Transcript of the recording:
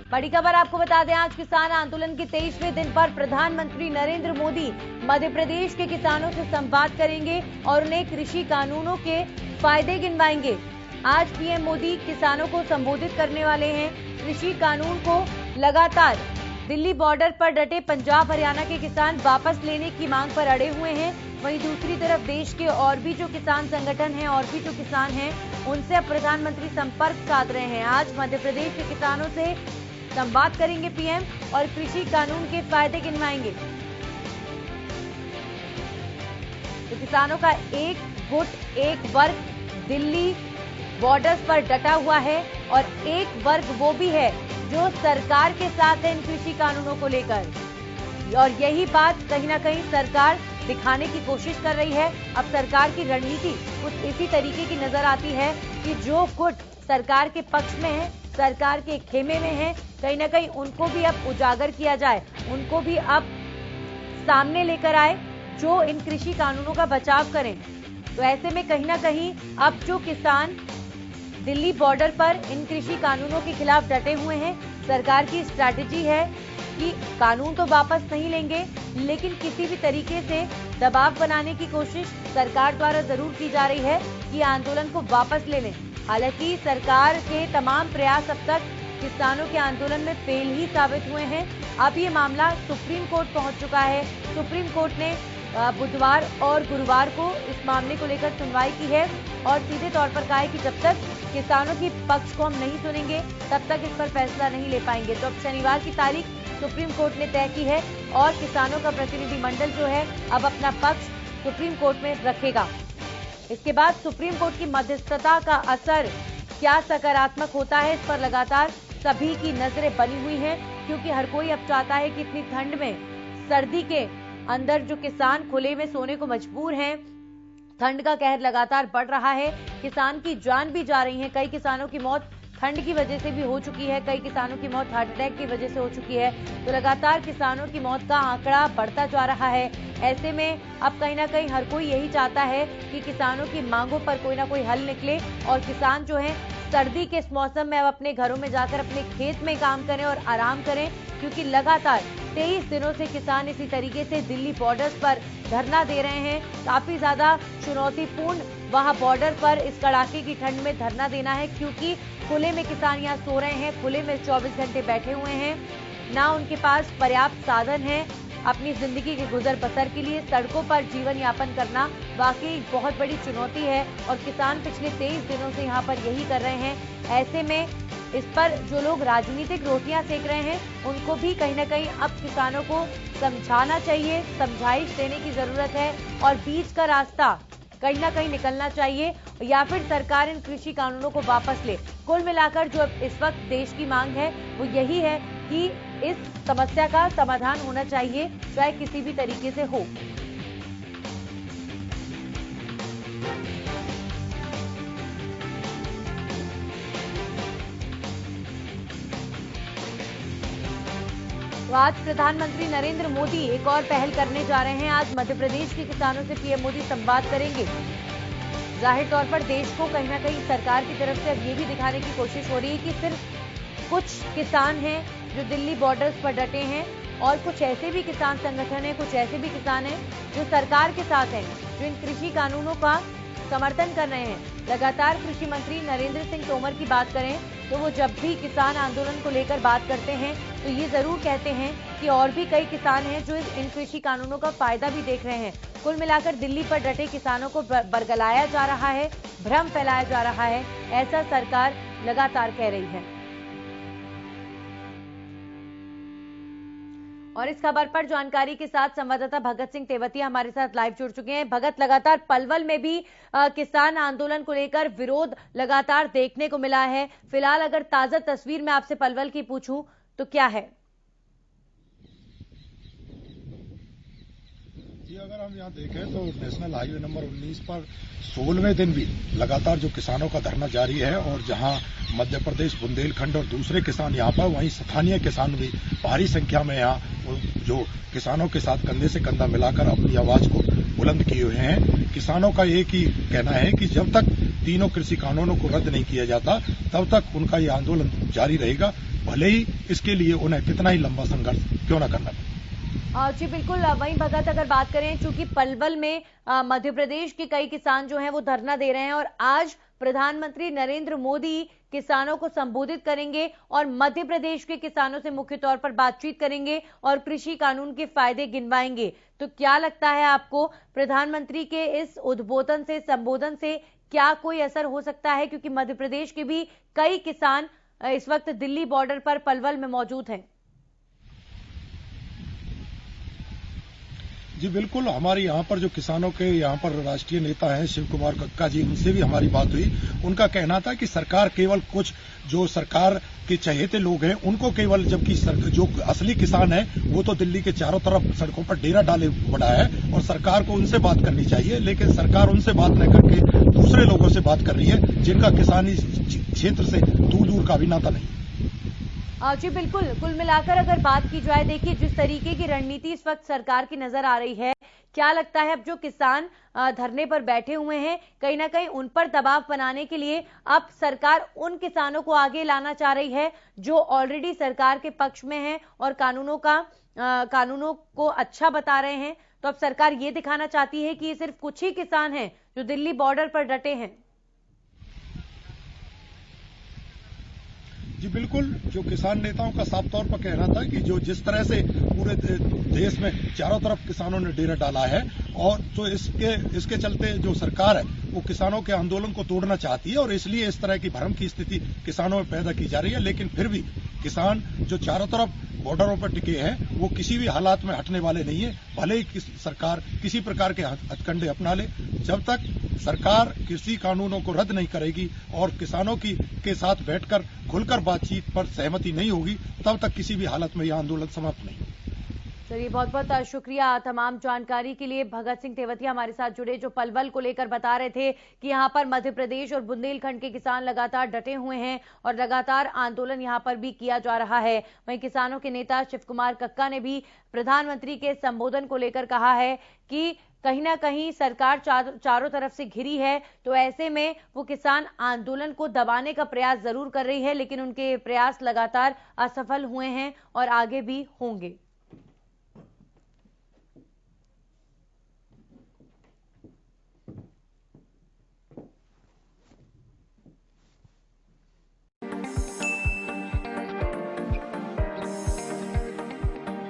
बड़ी खबर आपको बता दें, आज किसान आंदोलन के 23वें दिन पर प्रधानमंत्री नरेंद्र मोदी मध्य प्रदेश के किसानों से संवाद करेंगे और उन्हें कृषि कानूनों के फायदे गिनवाएंगे। आज पीएम मोदी किसानों को संबोधित करने वाले हैं। कृषि कानून को लगातार दिल्ली बॉर्डर पर डटे पंजाब हरियाणा के किसान वापस लेने की मांग पर अड़े हुए हैं। वहीं दूसरी तरफ देश के और भी जो किसान संगठन हैं और भी जो किसान हैं, उनसे अब प्रधानमंत्री संपर्क साध रहे हैं। आज मध्य प्रदेश के किसानों से संवाद करेंगे पीएम और कृषि कानून के फायदे गिनवाएंगे। तो किसानों का एक गुट, एक वर्ग दिल्ली बॉर्डर्स पर डटा हुआ है और एक वर्ग वो भी है जो सरकार के साथ है इन कृषि कानूनों को लेकर। और यही बात कहीं ना कहीं सरकार दिखाने की कोशिश कर रही है। अब सरकार की रणनीति कुछ इसी तरीके की नजर आती है कि जो गुट सरकार के पक्ष में है, सरकार के खेमे में है, कहीं ना कहीं उनको भी अब उजागर किया जाए, उनको भी अब सामने लेकर आए जो इन कृषि कानूनों का बचाव करें। तो ऐसे में कहीं ना कहीं अब जो किसान दिल्ली बॉर्डर पर इन कृषि कानूनों के खिलाफ डटे हुए हैं, सरकार की स्ट्रैटेजी है कि कानून तो वापस नहीं लेंगे, लेकिन किसी भी तरीके से दबाव बनाने की कोशिश सरकार द्वारा जरूर की जा रही है कि आंदोलन को वापस ले लें। हालांकि सरकार के तमाम प्रयास अब तक किसानों के आंदोलन में फेल ही साबित हुए हैं। अब ये मामला सुप्रीम कोर्ट पहुंच चुका है। सुप्रीम कोर्ट ने बुधवार और गुरुवार को इस मामले को लेकर सुनवाई की है और सीधे तौर पर कहा है कि जब तक किसानों की पक्ष को हम नहीं सुनेंगे तब तक इस पर फैसला नहीं ले पाएंगे। तो अब शनिवार की तारीख सुप्रीम कोर्ट ने तय की है और किसानों का प्रतिनिधिमंडल जो है अब अपना पक्ष सुप्रीम कोर्ट में रखेगा। इसके बाद सुप्रीम कोर्ट की मध्यस्थता का असर क्या सकारात्मक होता है, इस पर लगातार सभी की नजरें बनी हुई हैं, क्योंकि हर कोई अब चाहता है कि इतनी ठंड में, सर्दी के अंदर जो किसान खुले में सोने को मजबूर हैं, ठंड का कहर लगातार बढ़ रहा है, किसान की जान भी जा रही है। कई किसानों की मौत ठंड की वजह से भी हो चुकी है, कई किसानों की मौत हार्ट अटैक की वजह से हो चुकी है। तो लगातार किसानों की मौत का आंकड़ा बढ़ता जा रहा है। ऐसे में अब कहीं ना कहीं हर कोई यही चाहता है कि किसानों की मांगों पर कोई ना कोई हल निकले और किसान जो है सर्दी के इस मौसम में अब अपने घरों में जाकर अपने खेत में काम करें और आराम करें, क्योंकि लगातार 23 दिनों से किसान इसी तरीके से दिल्ली बॉर्डर्स पर धरना दे रहे हैं। काफी ज्यादा चुनौतीपूर्ण वहां बॉर्डर पर इस कड़ाके की ठंड में धरना देना है, क्योंकि खुले में किसान यहाँ सो रहे हैं, खुले में 24 घंटे बैठे हुए हैं, ना उनके पास पर्याप्त साधन है अपनी जिंदगी के गुजर बसर के लिए। सड़कों पर जीवन यापन करना वाकई बहुत बड़ी चुनौती है और किसान पिछले 23 दिनों से यहाँ पर यही कर रहे हैं। ऐसे में इस पर जो लोग राजनीतिक रोटियां सेक रहे हैं, उनको भी कहीं ना कहीं अब किसानों को समझाना चाहिए, समझाइश देने की जरूरत है और बीच का रास्ता कहीं ना कहीं निकलना चाहिए, या फिर सरकार इन कृषि कानूनों को वापस ले। कुल मिलाकर जो इस वक्त देश की मांग है वो यही है कि इस समस्या का समाधान होना चाहिए, चाहे किसी भी तरीके से हो। तो आज प्रधानमंत्री नरेंद्र मोदी एक और पहल करने जा रहे हैं। आज मध्य प्रदेश के किसानों से पीएम मोदी संवाद करेंगे। जाहिर तौर पर देश को कहीं ना कहीं सरकार की तरफ से अब ये भी दिखाने की कोशिश हो रही है कि सिर्फ कुछ किसान हैं जो दिल्ली बॉर्डर्स पर डटे हैं और कुछ ऐसे भी किसान संगठन हैं, कुछ ऐसे भी किसान हैं जो सरकार के साथ हैं, जो इन कृषि कानूनों का समर्थन कर रहे हैं। लगातार कृषि मंत्री नरेंद्र सिंह तोमर की बात करें तो वो जब भी किसान आंदोलन को लेकर बात करते हैं तो ये जरूर कहते हैं कि और भी कई किसान हैं जो इन कृषि कानूनों का फायदा भी देख रहे हैं। कुल मिलाकर दिल्ली पर डटे किसानों को बरगलाया जा रहा है, भ्रम फैलाया जा रहा है, ऐसा सरकार लगातार कह रही है। और इस खबर पर जानकारी के साथ संवाददाता भगत सिंह तेवतिया हमारे साथ लाइव जुड़ चुके हैं। भगत, लगातार पलवल में भी किसान आंदोलन को लेकर विरोध लगातार देखने को मिला है। फिलहाल अगर ताजा तस्वीर मैं आपसे पलवल की पूछूं तो क्या है? जी, अगर हम यहाँ देखें तो नेशनल हाईवे नंबर 19 पर 16वें दिन भी लगातार जो किसानों का धरना जारी है और जहाँ मध्य प्रदेश, बुंदेलखंड और दूसरे किसान यहाँ पर, वहीं स्थानीय किसान भी भारी संख्या में यहाँ जो किसानों के साथ कंधे से कंधा मिलाकर अपनी आवाज को बुलंद किए हुए हैं। किसानों का एक ही कहना है कि जब तक तीनों कृषि कानूनों को रद्द नहीं किया जाता तब तक उनका ये आंदोलन जारी रहेगा। भले ही इसके लिए उन्हें कितना ही लंबा संघर्ष क्यों न करना पड़े। जी बिल्कुल। वहीं भगत अगर बात करें, चूंकि पलवल में मध्य प्रदेश के कई किसान जो हैं वो धरना दे रहे हैं और आज प्रधानमंत्री नरेंद्र मोदी किसानों को संबोधित करेंगे और मध्य प्रदेश के किसानों से मुख्य तौर पर बातचीत करेंगे और कृषि कानून के फायदे गिनवाएंगे। तो क्या लगता है आपको, प्रधानमंत्री के इस उद्बोधन से, संबोधन से क्या कोई असर हो सकता है? क्योंकि मध्य प्रदेश के भी कई किसान इस वक्त दिल्ली बॉर्डर पर पलवल में मौजूद हैं। जी बिल्कुल, हमारे यहाँ पर जो किसानों के यहाँ पर राष्ट्रीय नेता हैं शिव कुमार कक्का जी, उनसे भी हमारी बात हुई। उनका कहना था कि सरकार केवल कुछ जो सरकार के चहेते लोग हैं उनको केवल, जबकि जो असली किसान है वो तो दिल्ली के चारों तरफ सड़कों पर डेरा डाले पड़ा है और सरकार को उनसे बात करनी चाहिए, लेकिन सरकार उनसे बात न करके दूसरे लोगों से बात कर रही है जिनका किसानी क्षेत्र से दूर दूर का भी नाता नहीं। जी बिल्कुल। कुल मिलाकर अगर बात की जाए, देखिए जिस तरीके की रणनीति इस वक्त सरकार की नजर आ रही है, क्या लगता है अब जो किसान धरने पर बैठे हुए हैं, कहीं ना कहीं उन पर दबाव बनाने के लिए अब सरकार उन किसानों को आगे लाना चाह रही है जो ऑलरेडी सरकार के पक्ष में हैं और कानूनों को अच्छा बता रहे हैं। तो अब सरकार ये दिखाना चाहती है कि ये सिर्फ कुछ ही किसान हैं जो दिल्ली बॉर्डर पर डटे हैं। जी बिल्कुल, जो किसान नेताओं का साफ तौर पर कहना था कि जो जिस तरह से पूरे देश में चारों तरफ किसानों ने डेरा डाला है और तो इसके चलते जो सरकार है वो किसानों के आंदोलन को तोड़ना चाहती है और इसलिए इस तरह की भ्रम की स्थिति किसानों में पैदा की जा रही है। लेकिन फिर भी किसान जो चारों तरफ बॉर्डरों पर टिके हैं वो किसी भी हालात में हटने वाले नहीं है, भले ही सरकार किसी प्रकार के हथकंडे अपना ले। जब तक सरकार कृषि कानूनों को रद्द नहीं करेगी और किसानों के साथ बैठकर खुलकर बातचीत पर सहमति नहीं होगी, तब तक किसी भी हालत में यह आंदोलन समाप्त नहीं। चलिए, बहुत बहुत शुक्रिया तमाम जानकारी के लिए। भगत सिंह तेवतिया हमारे साथ जुड़े, जो पलवल को लेकर बता रहे थे कि यहां पर मध्य प्रदेश और बुंदेलखंड के किसान लगातार डटे हुए हैं और लगातार आंदोलन यहां पर भी किया जा रहा है। वहीं किसानों के नेता शिव कुमार कक्का ने भी प्रधानमंत्री के संबोधन को लेकर कहा है कि कहीं ना कहीं सरकार चारों तरफ से घिरी है, तो ऐसे में वो किसान आंदोलन को दबाने का प्रयास जरूर कर रही है, लेकिन उनके प्रयास लगातार असफल हुए हैं और आगे भी होंगे।